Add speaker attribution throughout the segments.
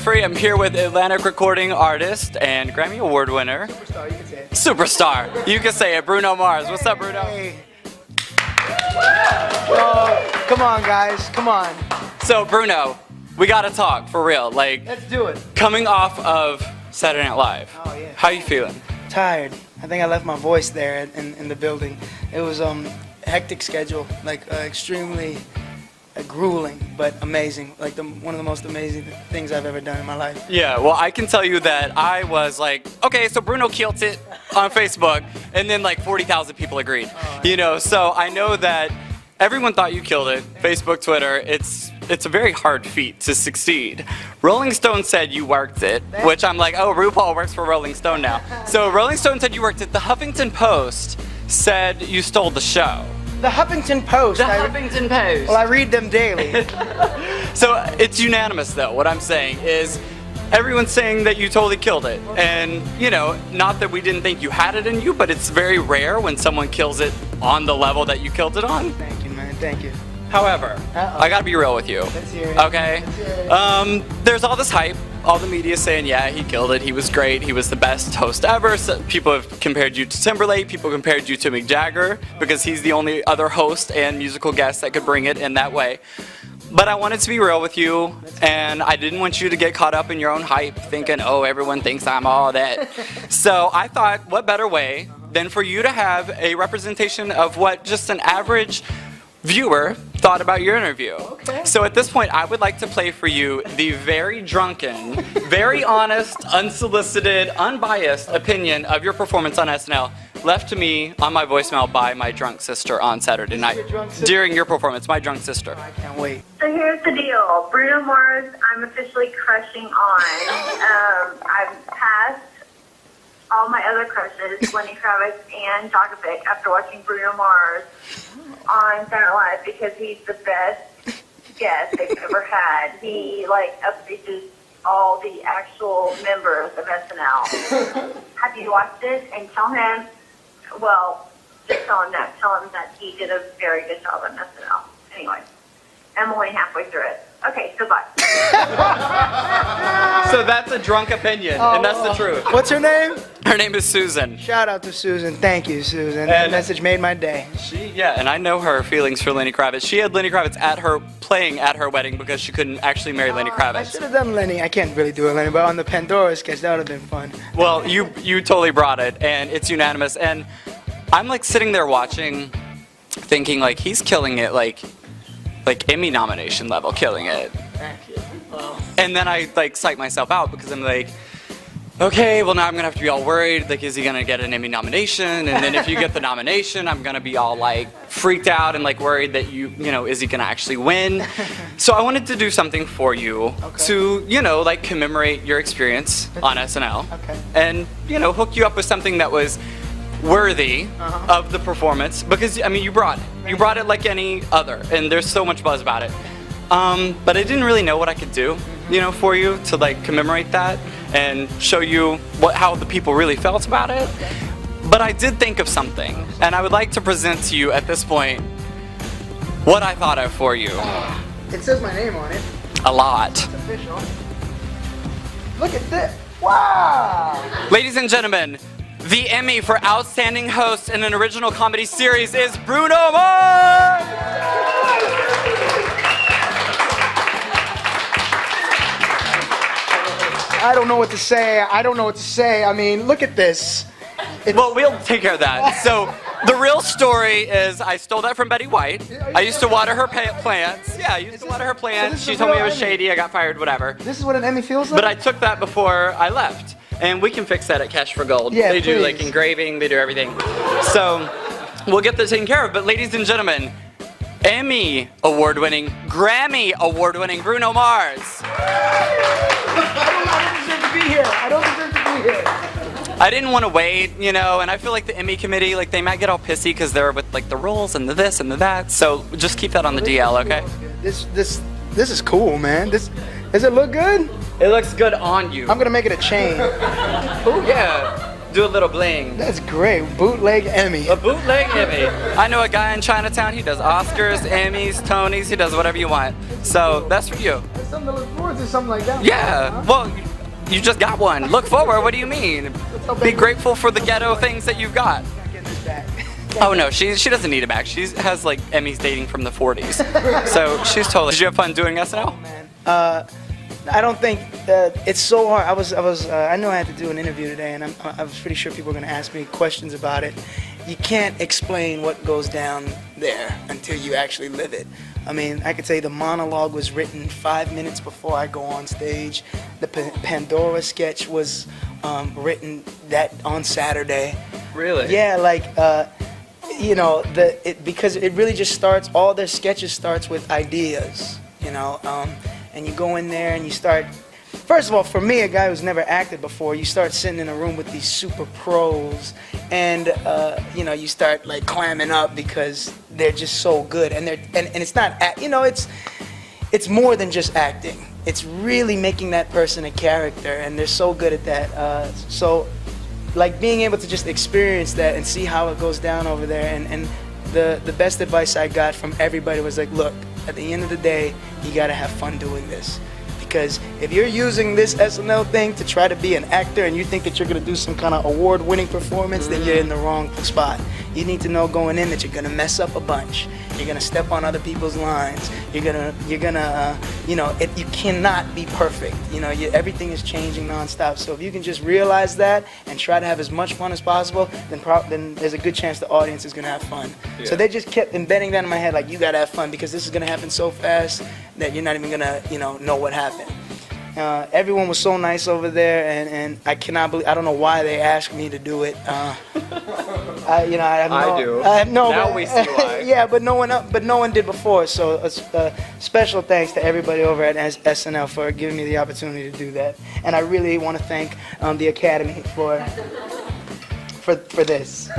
Speaker 1: Jeffrey. I'm here with Atlantic recording artist and Grammy Award winner.
Speaker 2: Superstar, you can say it.
Speaker 1: Superstar. You can say it. Bruno Mars. What's up, Bruno?
Speaker 2: Hey. Oh, come on, guys. Come on.
Speaker 1: So, Bruno, we gotta talk for real. Like,
Speaker 2: Let's do it.
Speaker 1: coming off of Saturday Night Live.
Speaker 2: Oh, yeah.
Speaker 1: How you feeling?
Speaker 2: Tired. I think I left my voice there in the building. It was hectic schedule, like extremely grueling, but amazing. Like one of the most amazing things I've ever done in my life.
Speaker 1: Yeah, well, I can tell you that I was like, okay, so Bruno killed it on Facebook, and then like 40,000 people agreed. You know, so I know that everyone thought you killed it. Facebook, Twitter, it's a very hard feat to succeed. Rolling Stone said you worked it, which I'm like, oh, RuPaul works for Rolling Stone now. So Rolling Stone said you worked it. The Huffington Post said you stole the show.
Speaker 2: The Huffington Post.
Speaker 1: Huffington Post.
Speaker 2: Well, I read them daily.
Speaker 1: So it's unanimous, though. What I'm saying is everyone's saying that you totally killed it. And, you know, not that we didn't think you had it in you, but it's very rare when someone kills it on the level that you killed it on.
Speaker 2: Thank you, man. Thank you.
Speaker 1: However, I gotta be real with you.
Speaker 2: Let's hear it.
Speaker 1: Okay?
Speaker 2: Let's hear it.
Speaker 1: There's all this hype. All the media saying, yeah, he killed it. He was great. He was the best host ever. So people have compared you to Timberlake. People compared you to Mick Jagger because he's the only other host and musical guest that could bring it in that way. But I wanted to be real with you, and I didn't want you to get caught up in your own hype thinking, oh, everyone thinks I'm all that. So I thought, what better way than for you to have a representation of what just an average viewer thought about your interview.
Speaker 2: Okay.
Speaker 1: So at this point, I would like to play for you the very drunken, very honest, unsolicited, unbiased opinion of your performance on SNL, left to me on my voicemail by my drunk sister on Saturday night.
Speaker 2: Your drunk sister?
Speaker 1: During your performance, my drunk sister.
Speaker 2: I can't wait.
Speaker 3: So here's the deal. Bruno Mars, I'm officially crushing on. I've passed all my other crushes, Lenny Kravitz and Djokovic, after watching Bruno Mars on Saturday Night Live because he's the best guest they've ever had. He upstages all the actual members of SNL. Have you watched it? And tell him, well, just tell him that. Tell him that he did a very good job on SNL. Anyway, I'm only halfway through it. Okay, goodbye.
Speaker 1: So that's a drunk opinion, and that's the truth.
Speaker 2: What's her name?
Speaker 1: Her name is Susan.
Speaker 2: Shout out to Susan. Thank you, Susan. That message made my day.
Speaker 1: And I know her feelings for Lenny Kravitz. She had Lenny Kravitz playing at her wedding because she couldn't actually marry Lenny
Speaker 2: I
Speaker 1: Kravitz.
Speaker 2: should have done Lenny. I can't really do it, Lenny, but on the Pandora sketch, that would have been fun.
Speaker 1: Well, you totally brought it, and it's unanimous. And I'm like sitting there watching, thinking like he's killing it, like Emmy nomination level, killing it.
Speaker 2: Thank you. Well,
Speaker 1: And then I like psych myself out because I'm like, okay, well now I'm gonna have to be all worried. Like, is he gonna get an Emmy nomination? And then if you get the nomination, I'm gonna be all like freaked out and like worried that you know, is he gonna actually win? So I wanted to do something for you to, you know, like commemorate your experience on SNL.
Speaker 2: Okay.
Speaker 1: And, you know, hook you up with something that was worthy of the performance because, I mean, you brought it. You brought it like any other, and there's so much buzz about it. But I didn't really know what I could do, you know, for you to like commemorate that and show you how the people really felt about it. But I did think of something, and I would like to present to you at this point what I thought of for you.
Speaker 2: it says my name on it.
Speaker 1: A lot.
Speaker 2: It's official. Look at this. Wow.
Speaker 1: Ladies and gentlemen, the Emmy for Outstanding Host in an Original Comedy Series is Bruno Mars!
Speaker 2: I don't know what to say. I don't know what to say. I mean, look at this.
Speaker 1: Well, we'll take care of that. So, the real story is I stole that from Betty White. I used to water her plants. Yeah, I used to water her plants.
Speaker 2: So
Speaker 1: She told me it was
Speaker 2: real Emmy.
Speaker 1: shady. I got fired, whatever.
Speaker 2: This is what an Emmy feels like?
Speaker 1: But I took that before I left. And we can fix that at Cash for Gold.
Speaker 2: Yeah,
Speaker 1: They do like
Speaker 2: please.
Speaker 1: engraving, they do everything. So, we'll get that taken care of. But ladies and gentlemen, Emmy award-winning, Grammy award-winning Bruno Mars.
Speaker 2: I don't deserve to be here. I don't deserve to be here.
Speaker 1: I didn't want to wait, you know, and I feel like the Emmy committee, like they might get all pissy because they're with like the rules and the this and the that. So just keep that on the DL, okay?
Speaker 2: This is cool, man. Does it look good?
Speaker 1: It looks good on you.
Speaker 2: I'm gonna make it a chain.
Speaker 1: Oh yeah, do a little bling.
Speaker 2: That's great. Bootleg Emmy.
Speaker 1: A bootleg Emmy. I know a guy in Chinatown. He does Oscars, Emmys, Tonys. He does whatever you want. So that's for you.
Speaker 2: It's something to look forward to, something like that.
Speaker 1: Yeah,
Speaker 2: Huh?
Speaker 1: well, you just got one. Look forward, what do you mean? Be grateful for the ghetto things that you've got.
Speaker 2: Not getting this back.
Speaker 1: Oh no, she doesn't need it back. She has like Emmys dating from the 40s. So she's totally. Did you have fun doing SNL?
Speaker 2: Man, I don't think it's so hard. I knew I had to do an interview today, and I was pretty sure people were going to ask me questions about it. You can't explain what goes down there until you actually live it. I mean, I could say the monologue was written 5 minutes before I go on stage. The Pandora sketch was written that on Saturday.
Speaker 1: Really?
Speaker 2: Yeah, like you know, because it really just starts. All their sketches starts with ideas, you know, and you go in there and you start. First of all, for me, a guy who's never acted before, you start sitting in a room with these super pros, and you know, you start like clamming up because they're just so good, and it's not, you know, it's more than just acting. It's really making that person a character, and they're so good at that. So, like being able to just experience that and see how it goes down over there, and the best advice I got from everybody was like, look, at the end of the day, you gotta have fun doing this. Because if you're using this SNL thing to try to be an actor and you think that you're going to do some kind of award-winning performance, then you're in the wrong spot. You need to know going in that you're going to mess up a bunch. You're going to step on other people's lines. You're gonna, you know, you cannot be perfect. You know, everything is changing nonstop. So if you can just realize that and try to have as much fun as possible, then there's a good chance the audience is going to have fun. Yeah. So they just kept embedding that in my head, like, you got to have fun because this is going to happen so fast that you're not even going to, you know what happened. Everyone was so nice over there, and I cannot believe, I don't know why they asked me to do it. You know, I have no.
Speaker 1: Now we see why.
Speaker 2: Yeah, but no one did before. So special thanks to everybody over at SNL for giving me the opportunity to do that, and I really want to thank the Academy for this.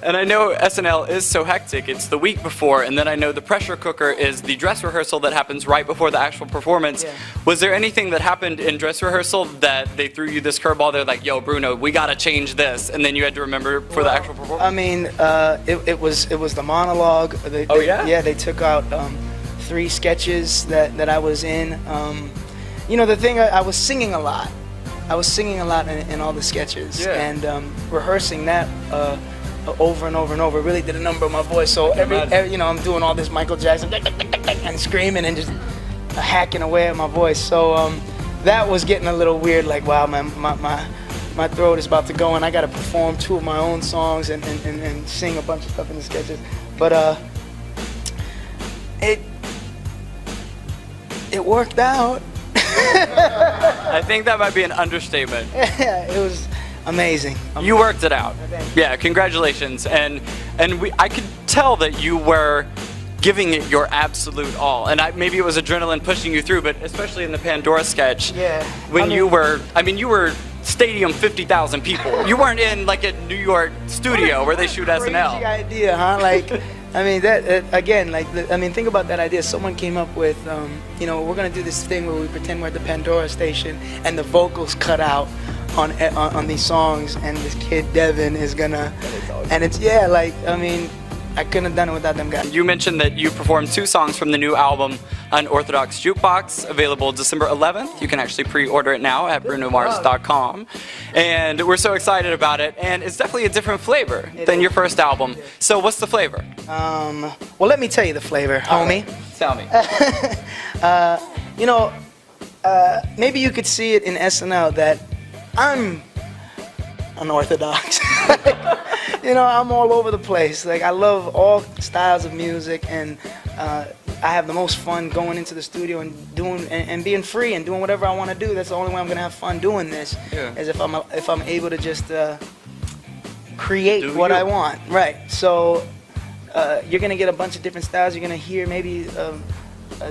Speaker 1: And I know SNL is so hectic. It's the week before, and then I know the pressure cooker is the dress rehearsal that happens right before the actual performance.
Speaker 2: Yeah.
Speaker 1: Was there anything that happened in dress rehearsal that they threw you this curveball? They're like, yo, Bruno, we gotta change this, and then you had to remember for the actual performance?
Speaker 2: I mean, it was the monologue. Yeah, they took out 3 sketches that I was in. You know, the thing, I was singing a lot. I was singing a lot in all the sketches,
Speaker 1: yeah.
Speaker 2: And rehearsing that over and over and over really did a number on my voice. So every you know, I'm doing all this Michael Jackson and screaming and just hacking away at my voice. So that was getting a little weird. Like, wow, my throat is about to go, and I got to perform 2 of my own songs and sing a bunch of stuff in the sketches. But it worked out.
Speaker 1: I think that might be an understatement.
Speaker 2: Yeah, it was amazing.
Speaker 1: You worked it out. Yeah, congratulations. And I could tell that you were giving it your absolute all. And maybe it was adrenaline pushing you through, but especially in the Pandora sketch.
Speaker 2: Yeah.
Speaker 1: When you were stadium 50,000 people. You weren't in like a New York studio where they shoot SNL.
Speaker 2: Crazy idea, huh? Like, I mean, that again, like, I mean, think about that idea. Someone came up with, you know, we're gonna do this thing where we pretend we're at the Pandora station, and the vocals cut out on these songs, and this kid Devin is gonna, and it's like, I mean, I couldn't have done it without them guys.
Speaker 1: You mentioned that you performed 2 songs from the new album, Unorthodox Jukebox, available December 11th. You can actually pre-order it now at brunomars.com. And we're so excited about it, and it's definitely a different flavor than your first album. So what's the flavor?
Speaker 2: Well, let me tell you the flavor, homie.
Speaker 1: Right. Tell me.
Speaker 2: You know, maybe you could see it in SNL that I'm unorthodox. You know, I'm all over the place. Like, I love all styles of music, and I have the most fun going into the studio and doing and being free and doing whatever I want to do. That's the only way I'm gonna have fun doing this. Yeah. Is if I'm able to just create what I want. Right. So you're gonna get a bunch of different styles. You're gonna hear maybe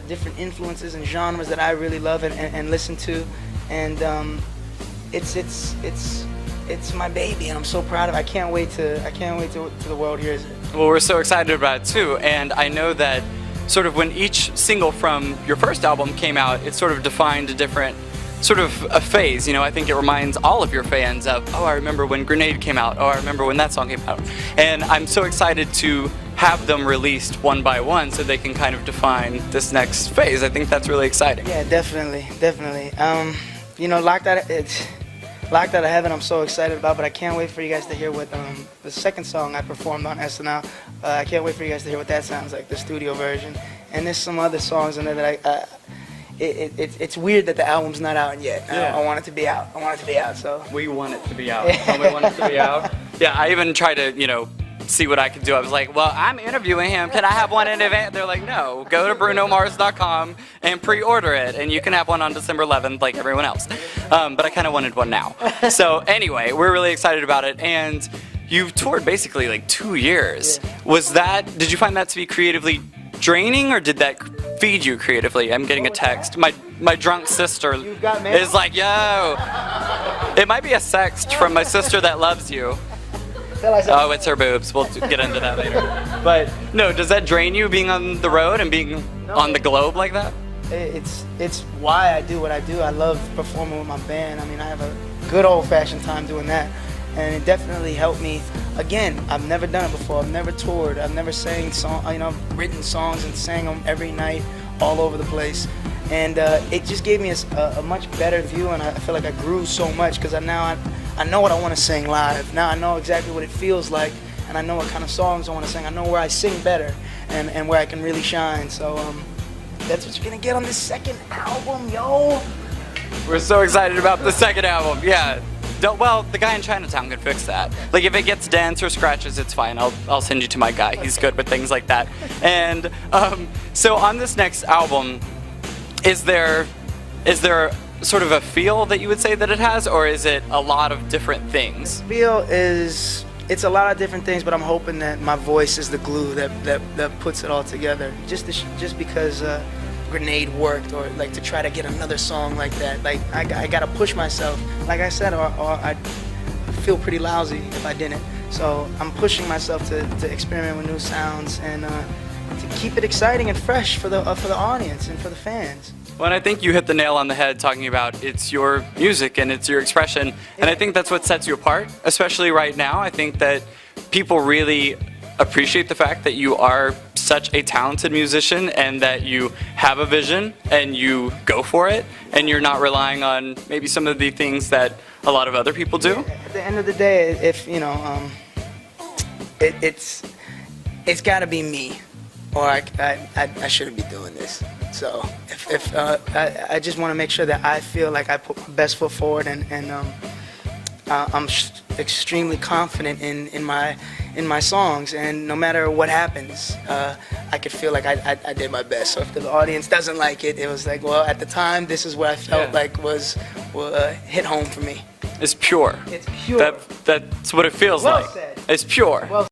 Speaker 2: different influences and genres that I really love and listen to, and it's my baby, and I'm so proud of it. I can't wait till the world hears it.
Speaker 1: Well, we're so excited about it too, and I know that sort of when each single from your first album came out, it sort of defined a different sort of a phase. You know, I think it reminds all of your fans of, oh, I remember when Grenade came out, oh, I remember when that song came out. And I'm so excited to have them released one by one so they can kind of define this next phase. I think that's really exciting.
Speaker 2: Yeah, definitely. You know, Locked Out of Heaven I'm so excited about, but I can't wait for you guys to hear what the second song I performed on SNL. I can't wait for you guys to hear what that sounds like, the studio version. And there's some other songs in there that it's weird that the album's not out yet.
Speaker 1: Yeah.
Speaker 2: I want it to be out. So
Speaker 1: We want it to be out. We want it to be out. Yeah, I even tried to, you know, see what I could do. I was like, well, I'm interviewing him. Can I have one in advance? They're like, no. Go to brunomars.com and pre-order it, and you can have one on December 11th like everyone else. But I kind of wanted one now. So anyway, we're really excited about it. And you've toured basically like 2 years.
Speaker 2: Yeah.
Speaker 1: Did you find that to be creatively draining, or did that feed you creatively? I'm getting a text. My drunk sister is like, yo. It might be a sext from my sister that loves you. Oh, it's her boobs. We'll get into that later. But no, does that drain you, being on the road and being on the globe like that?
Speaker 2: It's why I do what I do. I love performing with my band. I mean, I have a good old-fashioned time doing that, and it definitely helped me. Again, I've never done it before. I've never toured. I've never sang written songs and sang them every night, all over the place. And it just gave me a much better view, and I feel like I grew so much because now I know what I want to sing live. Now I know exactly what it feels like, and I know what kind of songs I want to sing. I know where I sing better and where I can really shine. So that's what you're going to get on this second album, yo.
Speaker 1: We're so excited about the second album. Yeah. Well, the guy in Chinatown can fix that. Like, if it gets dents or scratches, it's fine. I'll send you to my guy. He's good with things like that. And so on this next album, is there sort of a feel that you would say that it has, or is it a lot of different things?
Speaker 2: It's a lot of different things, but I'm hoping that my voice is the glue that puts it all together. Just because Grenade worked, or like to try to get another song like that. Like I gotta push myself. Like I said, or I'd feel pretty lousy if I didn't. So I'm pushing myself to experiment with new sounds and to keep it exciting and fresh for the audience and for the fans.
Speaker 1: Well, and I think you hit the nail on the head talking about it's your music and it's your expression, and I think that's what sets you apart, especially right now. I think that people really appreciate the fact that you are such a talented musician and that you have a vision and you go for it and you're not relying on maybe some of the things that a lot of other people do.
Speaker 2: At the end of the day, if you know, it's got to be me, or I shouldn't be doing this. So if I just want to make sure that I feel like I put my best foot forward, and I'm extremely confident in my songs, and no matter what happens, I could feel like I did my best. So if the audience doesn't like it, it was like, well, at the time, this is what I felt like was hit home for me.
Speaker 1: It's pure.
Speaker 2: It's pure.
Speaker 1: That's what it feels like.
Speaker 2: Said.
Speaker 1: It's pure.
Speaker 2: Well